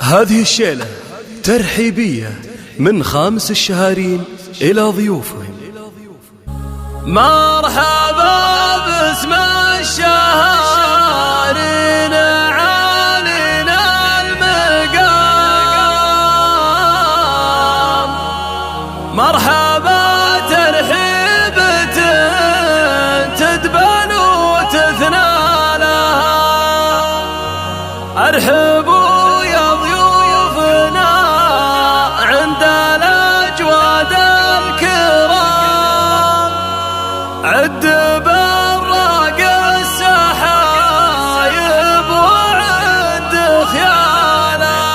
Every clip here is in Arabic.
هذه الشيلة ترحيبية من خامس الشهارين إلى ضيوفهم. مرحبا باسم الشهارين علينا المقام، مرحبا ترحيبة تدبن وتثنى لها. ارحبوا يا ضيوفنا عند الأجواد الكرام، عد براق السحايب وعد خيالها.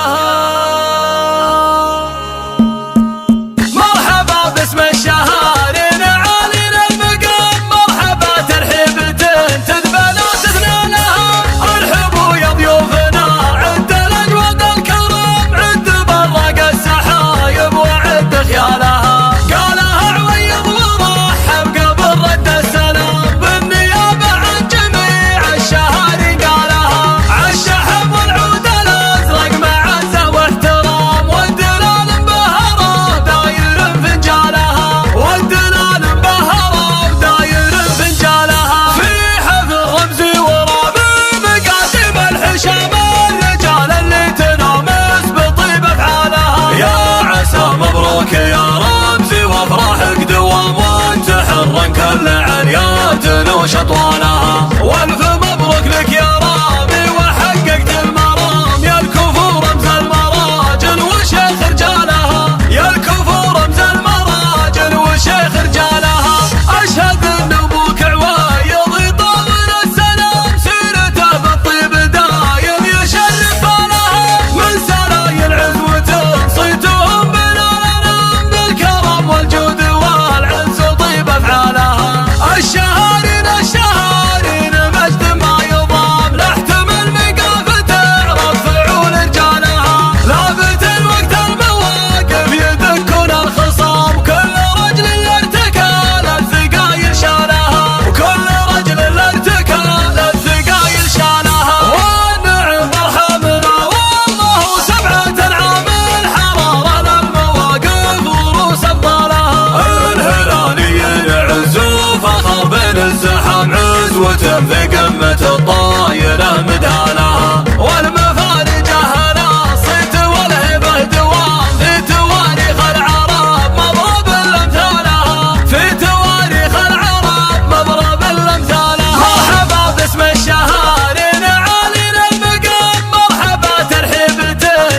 مرحبا باسم الشهارين علينا المقام، مرحبا ترحيبة تدبن وتثنى لها. ارحبوا يا ضيوفنا عد الأجواد الكرام، عد براق السحايب وعد خيالها. قالها عويض ورحب قبل رد السلام، بالنيابة عن جميع الشهارين قالها. عالشحب والعود الأزرق معزة واحترام، والدلال مبهرة داير فنجالها، والدلال مبهرة داير فنجالها. في حفل رمزي ورابي مقاسم الحشام، الرجال اللي تنامس بطيب افعالها. يا عسى مبروك يا رمزي وافراحك دوام، وانت حرا كل عنيات نوش اطوالها. والف مبروك لك يا رامي وحققت المرام، يا الكفور رمز المراجل وشيخ رجالها، يا الكفور رمز المراجل وشيخ رجالها. اشهد ان ابوك عوايض يطول السلام، سيرته بالطيب دايم يشرف لها. من سرايا العزوة صيتهم بلا انام، بالكرم والجود والعز وطيب افعالها. الشهارين مجد ما يضام، لاحتمل مقافة تعرف فعول رجالها. لابت الوقت المواقف يدكون الخصام، كل رجل ارتكى للثقايل شالها، وكل رجل ارتكى للثقايل شالها. والنعم مرحبنا والله سبعة عام الحرارة للمواقف وروس ابطالها. الهلاليين عزوا فخر بين الزحام، عزوة في قمة الطايلة مدانها. والمفارج اهلا صيت والهبه دوام، في تواريخ العرب مضرب الامثالها، في تواريخ العرب مضرب الامثالها. مرحبا باسم الشهارين علينا المقام، مرحبا ترحيبة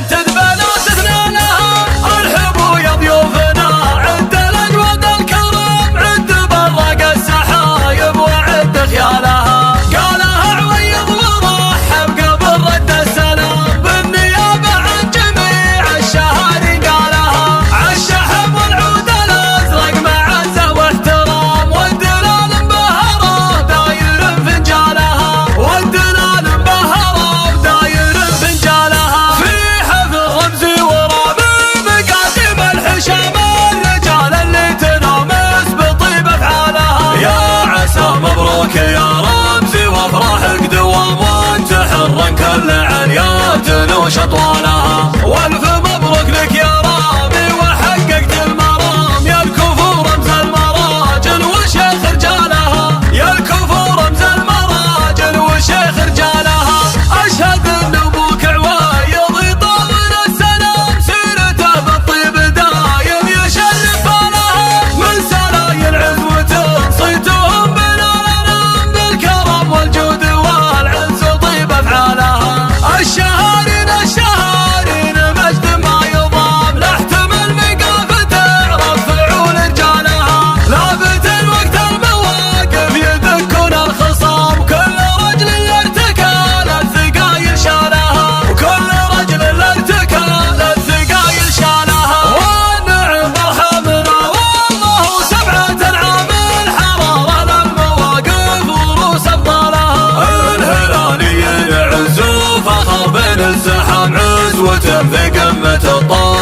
تدبن وتثنى لها. ارحبوا يا ضيوفنا عد الأجواد الكرام، عد براق السحايب وعد خيالها. قالها عويض ورحب قبل رد السلام، بالنيابة عن جميع الشهارين قالها. عالشحب والعود الأزرق معزة واحترام، والدلال مبهرة داير فنجالها، والدلال مبهرة داير فنجالها. في حفل رمزي ورابي مقاسم الحشام، الرجال اللي تنامس بطيب افعالها. يا عسى مبروك يا رمزي وافراحك دوام، وانت حرا كل عنيات نوش اطوالها. والف مبروك لك يا رامي وحققت المرام، يا الكفور رمز المراجل وشيخ رجالها، يا الكفور رمز المراجل وشيخ رجالها. اشهد ان ابوك عوايض يطول السلام، سيرته بالطيب دايم يشرف لها. من سرايا العزوة صيتهم بلا انام، بالكرم والجود والعز وطيب افعالها. الشهارين مجد ما يضام، لاحتمل مقافة تعرف فعول رجالها. لابت الوقت المواقف يدكون الخصام، كل رجل ارتكى للثقايل شالها، وكل رجل ارتكى للثقايل شالها. والنعم مرحبنا والله سبعة عام الحرارة للمواقف وروس ابطالها. الهلاليين عزوا فخر بين الزحام، عزوة في قمة الطايلة